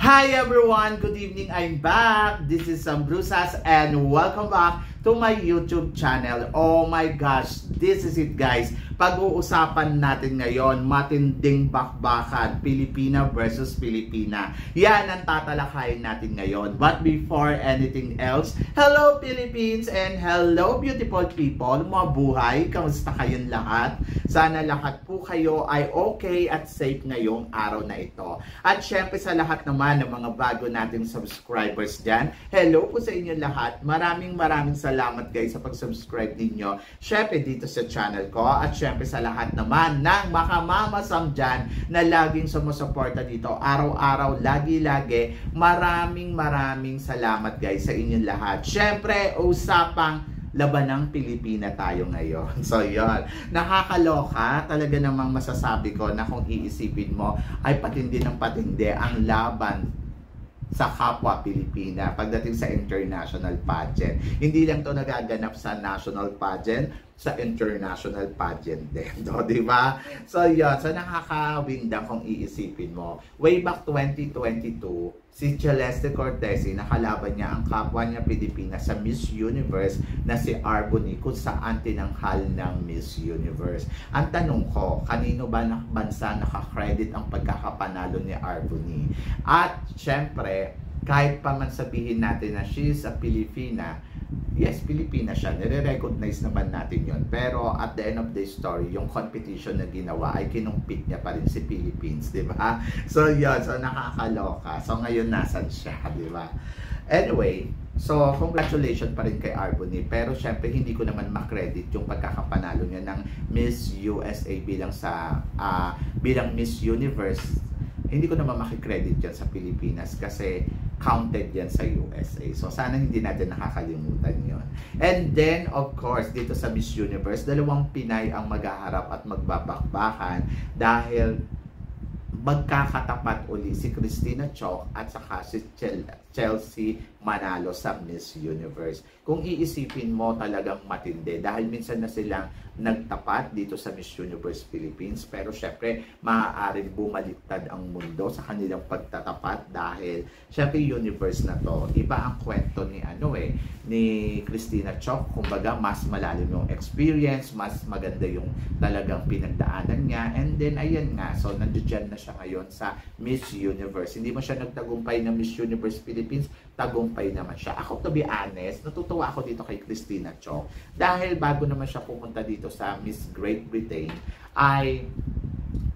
Hi everyone! Good evening! I'm back! This is Sam Brusas and welcome back to my YouTube channel. Oh my gosh! This is it guys! Pag-uusapan natin ngayon, matinding bakbakan, Pilipina versus Pilipina. Yan ang tatalakayin natin ngayon. But before anything else, hello Philippines and hello beautiful people! Mabuhay! Kamusta kayong lahat? Sana lahat po kayo ay okay at safe ngayong araw na ito. At syempre sa lahat naman ng mga bago nating subscribers dyan, hello po sa inyo lahat. Maraming salamat guys sa pag-subscribe ninyo. Syempre dito sa channel ko at syempre sa lahat naman ng makamamasam dyan na laging sumusuporta dito araw-araw, lagi-lagi. Maraming salamat guys sa inyong lahat. Syempre usapang labanang Pilipina tayo ngayon. So yun, nakakaloka talaga namang masasabi ko na kung iisipin mo ay patindi ng patindi ang laban sa kapwa Pilipina pagdating sa international pageant. Hindi lang to nagaganap sa national pageant, sa international pageant din. No, di ba? So yun, so nakakawinda kung iisipin mo. Way back 2022, si Celeste Cortez, nakalaban niya ang kapwa niya Pilipina sa Miss Universe na si Arbony kung saan tinanghal ng Miss Universe. Ang tanong ko, kanino ba na bansa nakakredit ang pagkakapanalo ni Arbony? At syempre, kahit pa man sabihin natin na she is a Filipina, yes, Pilipina siya. Nire-recognize naman natin yon. Pero at the end of the story, yung competition na ginawa ay kinumpit niya pa rin si Philippines, di ba? So yun, so nakakaloka. So ngayon nasan siya, di ba? Anyway, so congratulations pa rin kay Arbony. Pero syempre hindi ko naman makredit yung pagkakapanalo niya ng Miss USA bilang Miss Universe. Hindi ko naman makikredit yan sa Pilipinas kasi counted yan sa USA. So sana hindi natin nakakalimutan yon. And then of course dito sa Miss Universe, dalawang Pinay ang maghaharap at magbabakbakan dahil magkakatapat uli si Christina Chok at saka si Chelsea Manalo sa Miss Universe. Kung iisipin mo, talagang matindi dahil minsan na silang nagtapat dito sa Miss Universe Philippines, pero syempre maaaring bumaliktad ang mundo sa kanilang pagtatapat dahil syempre universe na to, iba ang kwento ni ni Christina Chok. Kumbaga mas malalim yung experience, mas maganda yung talagang pinagdaanan niya, and then ayan nga, so nandiyan na siya ngayon sa Miss Universe. Hindi mo siya nagtagumpay ng Miss Universe Philippines, tagumpay naman siya. Ako, to be honest, natutuwa ako dito kay Christina Chok dahil bago naman siya pumunta dito sa Miss Great Britain ay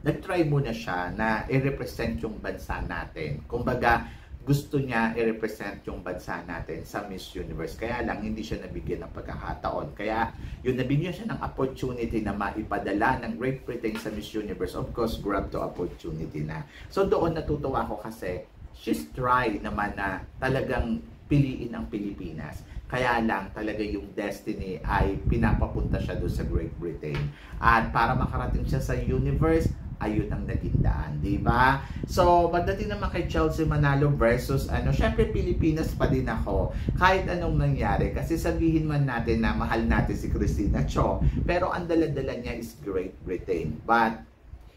nag-try muna siya na i-represent yung bansa natin. Kumbaga, gusto niya i-represent yung bansa natin sa Miss Universe. Kaya lang, hindi siya nabigyan ng pagkakataon. Kaya, yun, nabigyan siya ng opportunity na maipadala ng Great Britain sa Miss Universe. Of course, grab to opportunity na. So, doon natutuwa ko kasi she's tried naman na talagang piliin ang Pilipinas. Kaya lang talaga yung destiny ay pinapapunta siya doon sa Great Britain. At para makarating siya sa universe, ayun ang naging daan, di ba? So, pagdating naman kay Chelsea Manalo versus syempre Pilipinas pa din ako. Kahit anong nangyari, kasi sabihin man natin na mahal natin si Christina Chok, pero ang dala-dala niya is Great Britain. But,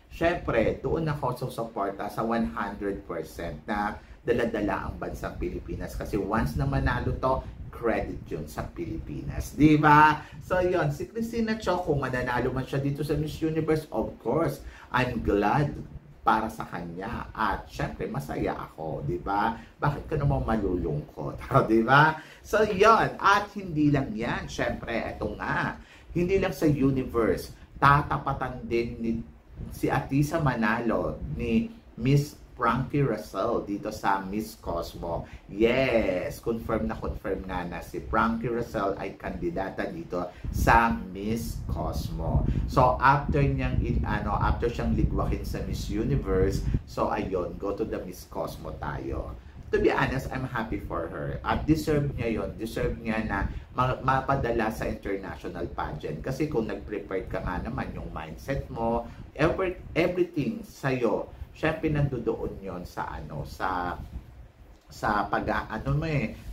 syempre, doon ako susuporta sa 100% na dala-dala ang bansang Pilipinas. Kasi once na manalo to, credit yun sa Pilipinas. Di ba? So, yun. Si Christina Chok, kung mananalo man siya dito sa Miss Universe, of course, I'm glad para sa kanya. At, syempre, masaya ako. Di ba? Bakit ka naman malulungkot? Di ba? So, yun. At hindi lang yan. Syempre, eto nga. Hindi lang sa Universe. Tatapatan din ni si Atisa Manalo ni Miss Frankie Russell dito sa Miss Cosmo. Yes, confirm nga na si Frankie Russell ay kandidata dito sa Miss Cosmo. So after siyang ligwakin sa Miss Universe, so ayun, go to the Miss Cosmo tayo. To be honest, I'm happy for her. At deserve niya yon. Deserve niya na mapadala sa international pageant. Kasi kung nag-prepare ka nga naman yung mindset mo, everything sa'yo, syempre nandoon yon sa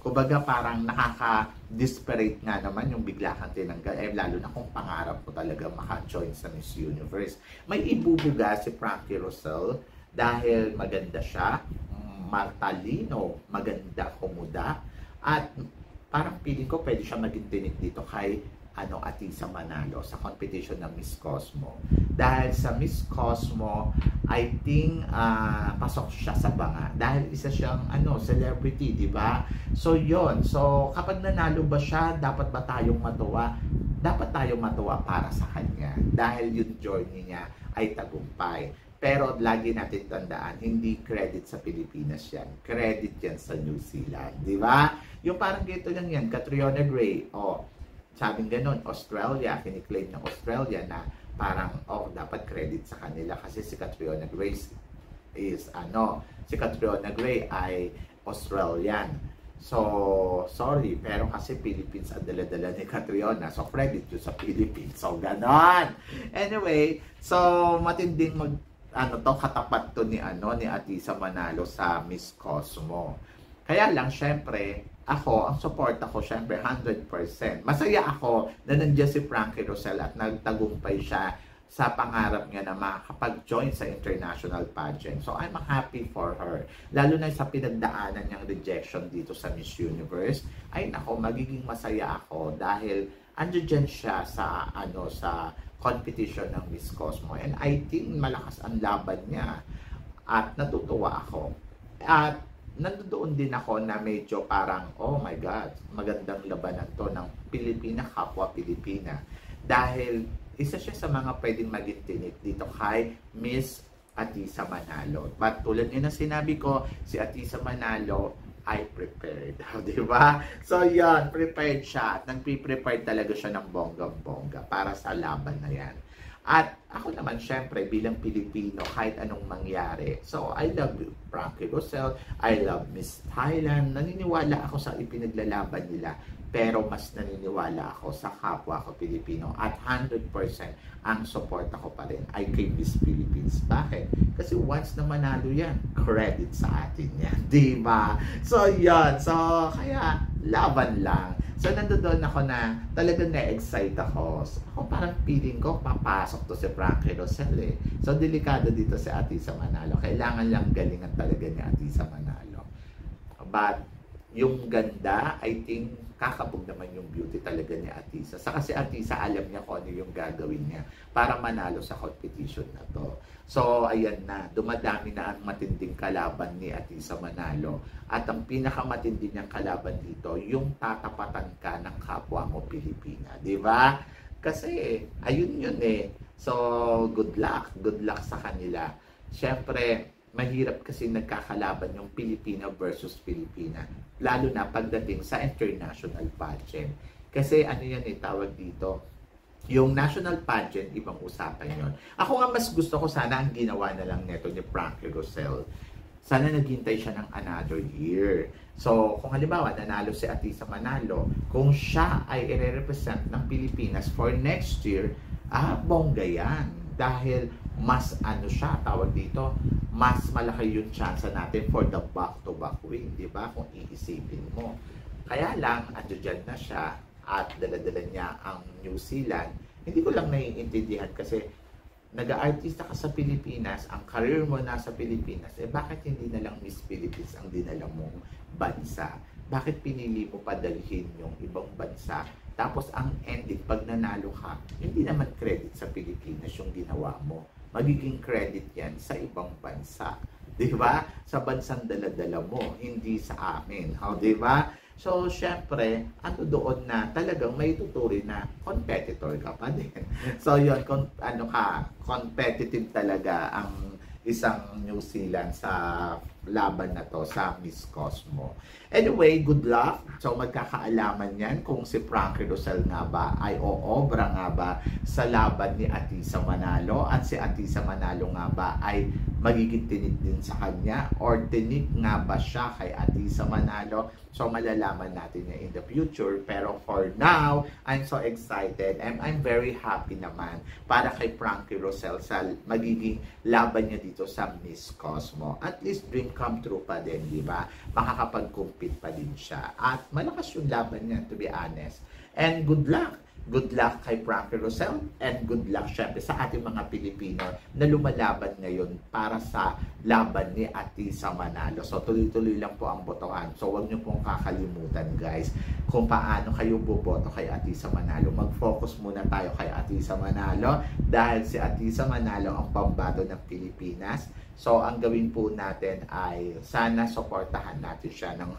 kumbaga parang nakaka-desperate nga naman yung bigla kang tinanggal, lalo na kung pangarap mo talaga maka-join sa Miss Universe. May ibubuga si Frankie Russell dahil maganda siya, matalino, maganda, kumuda, at parang feeling ko pwede siya maging tinik dito kay Atisa Manalo sa competition ng Miss Cosmo. Dahil sa Miss Cosmo, I think pasok siya sa banga. Dahil isa siyang celebrity, di ba? So yon. So kapag nanalo ba siya, dapat ba tayong matuwa? Dapat tayong matuwa para sa kanya. Dahil yung journey niya ay tagumpay. Pero lagi natin tandaan, hindi credit sa Pilipinas yan. Credit yan sa New Zealand. Di ba? Yung parang gito lang yan, Catriona Gray. Sabing ganun, Australia, kiniklaim ng Australia na parang, dapat credit sa kanila kasi si Catriona Gray si Catriona Gray ay Australian. So, sorry, pero kasi Philippines ang dala-dala ni Catriona. So, credit yun sa Philippines. So, ganon. Anyway, so, matinding katapat to ni Atisa Manalo sa Miss Cosmo. Kaya lang, syempre, ang support ako, syempre, 100%. Masaya ako na nandiyan si Frankie Rosel at nagtagumpay siya sa pangarap niya na makakapag-join sa international pageant. So, I'm happy for her. Lalo na sa pinagdaanan niyang rejection dito sa Miss Universe. Ay, nako, magiging masaya ako dahil andyan siya sa competition ng Miss Cosmo. And I think malakas ang laban niya. At natutuwa ako. At nandoon din ako na medyo parang, oh my God, magandang labanan to ng Pilipina, kapwa Pilipina. Dahil isa siya sa mga pwedeng maging tinik dito kay Miss Atisa Manalo. But tulad nga ng sinabi ko, si Atisa Manalo ay prepared. Di ba? So yan, prepared siya. Nagpe-prepare talaga siya ng bonggang-bongga para sa laban na yan. At ako naman, syempre, bilang Pilipino, kahit anong mangyari. So, I love Frankie Rosel. I love Miss Thailand. Naniniwala ako sa ipinaglalaban nila. Pero mas naniniwala ako sa kapwa ko Pilipino. At 100% ang support ako pa rin ay kay Miss Philippines. Bakit? Kasi once na manalo yan, credit sa atin yan. Diba? So, yan. So, kaya, laban lang. So, nandoon ako na talagang na-excite ako. So, ako parang feeling ko, papasok to si Frankie Rosel eh. So, delikado dito si Atisa Manalo. Kailangan lang galingan talaga ni Atisa Manalo. But, yung ganda, I think, kakabog naman yung beauty talaga ni Atisa. Saka si Atisa, alam niya kung ano yung gagawin niya para manalo sa competition na to. So, ayan na. Dumadami na ang matinding kalaban ni Atisa Manalo. At ang pinakamatindi niyang kalaban dito, yung tatapatan ka ng kapwa mo Pilipina. Di ba? Kasi, ayun yun eh. So, good luck. Good luck sa kanila. Siyempre, mahirap kasi nagkakalaban yung Pilipina versus Pilipina. Lalo na pagdating sa international pageant. Kasi ano yan tawag dito, yung national pageant, ibang usapan yon. Ako nga mas gusto ko sana ang ginawa na lang neto ni Frankie Rosel. Sana naghintay siya ng another year. So, kung halimbawa, nanalo si Atisa Manalo, kung siya ay i-represent ng Pilipinas for next year, bongga yan. Dahil mas siya, tawag dito, mas malaki yung chance natin for the back-to-back win, di ba? Kung iisipin mo. Kaya lang, dyan na siya at daladala niya ang New Zealand. Hindi ko lang naiintindihan kasi nag-aartista ka sa Pilipinas, ang career mo nasa Pilipinas, bakit hindi na lang Miss Philippines ang dinala mong bansa? Bakit pinili mo padalhin yung ibang bansa? Tapos ang ending, pag nanalo ka, hindi naman credit sa Pilipinas yung ginawa mo. Magiging credit yan sa ibang bansa. Di ba? Sa bansang dala-dala mo, hindi sa amin. Di ba? So, syempre, doon na talagang may tuturin na competitor ka pa din. So, yun, competitive talaga ang isang New Zealand sa laban na to sa Miss Cosmo. Anyway, good luck. So, magkakaalaman yan kung si Frankie Rosel nga ba ay oobra nga ba sa laban ni Atisa Manalo at si Atisa Manalo nga ba ay magiging tinig din sa kanya or tinig nga ba siya kay Atisa Manalo. So, malalaman natin yan in the future. Pero for now, I'm so excited and I'm very happy naman para kay Frankie Rosel sa magiging laban niya dito sa Miss Cosmo. At least dream come true pa din, di ba? Makakapag-compete pa din siya. At malakas yung laban niya, to be honest. And good luck Good luck kay Frankie Rosel and good luck syempre sa ating mga Pilipino na lumalaban ngayon para sa laban ni Atisa Manalo. So tuloy-tuloy lang po ang botohan. So huwag niyo pong kakalimutan guys kung paano kayo boboto kay Atisa Manalo. Mag-focus muna tayo kay Atisa Manalo dahil si Atisa Manalo ang pambato ng Pilipinas. So ang gawin po natin ay sana suportahan natin siya ng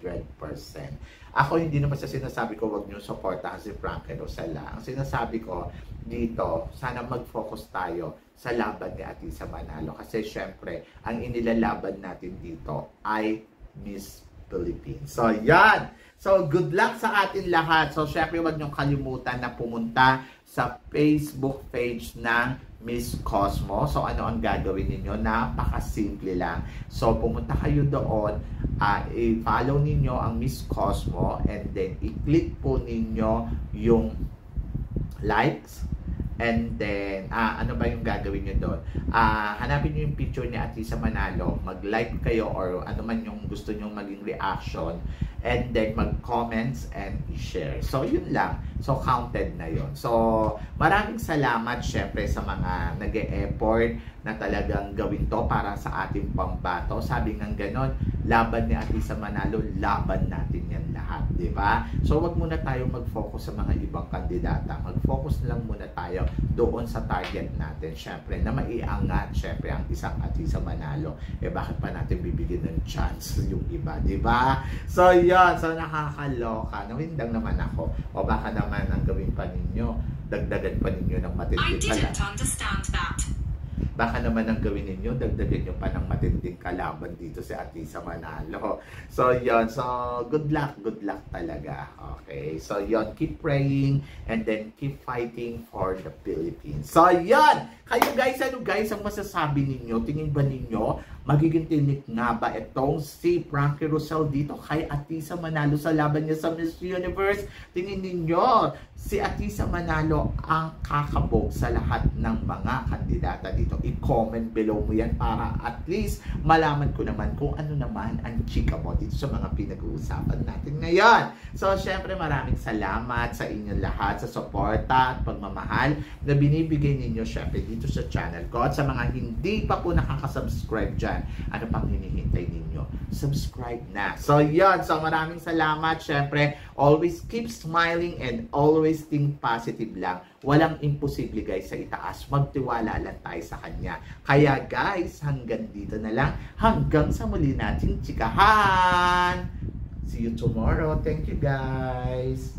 100%. Ako hindi naman sa sinasabi ko wag niyo suportahan si Frankie Rosel. Ang sinasabi ko dito, sana mag-focus tayo sa laban ni Atisa Manalo kasi syempre ang inilalaban natin dito ay Miss Philippines. So yan. So good luck sa atin lahat. So syempre wag niyo kalimutan na pumunta sa Facebook page ng Miss Cosmo. So ano ang gagawin ninyo? Napakasimple lang. So pumunta kayo doon, i-follow ninyo ang Miss Cosmo and then i-click po ninyo yung likes and then ano ba yung gagawin nyo doon? Hanapin nyo yung picture ni Atisa Manalo, mag-like kayo or ano man yung gusto nyo maging reaction and then mag-comments and i-share. So yun lang. So counted na yun. So maraming salamat syempre sa mga nag-e-effort na talagang gawin to para sa ating pambato. Sabi ng ganon, laban ni Atisa Manalo, laban natin yan lahat, di ba? So wag muna tayo mag-focus sa mga ibang kandidata. Mag-focus lang muna tayo doon sa target natin. Syempre na maiangat syempre ang isang Atisa Manalo. Eh bakit pa natin bibigyan ng chance yung iba, di ba? So yun, so nakakaloka. Nawindang naman ako. O baka naman ang gawin pa ninyo, dagdagan pa ninyo ng matinding kalaban. Baka naman ang gawin ninyo, dagdagan nyo pa ng matinding kalaban dito si Atisa Manalo. So yun, so good luck talaga. Okay, so yun, keep praying and then keep fighting for the Philippines. So yun, kayo guys, ano guys ang masasabi ninyo? Tingin ba ninyo magiging tinik nga ba itong si Frankie Rosel dito kay Atisa Manalo sa laban niya sa Miss Universe? Tingin ninyo si Atisa Manalo ang kakabog sa lahat ng mga kandidata dito? I-comment below mo yan para at least malaman ko naman kung ano naman ang chika mo dito sa mga pinag-uusapan natin ngayon. So syempre maraming salamat sa inyo lahat sa suporta at pagmamahal na binibigay ninyo syempre dito sa channel ko. At sa mga hindi pa po nakakasubscribe dyan, ano pang hinihintay ninyo? Subscribe na. So yun, so maraming salamat. Syempre, always keep smiling and always think positive lang. Walang imposible guys sa itaas. Magtiwala lang tayo sa kanya. Kaya guys, hanggang dito na lang. Hanggang sa muli nating chikahan. See you tomorrow. Thank you guys.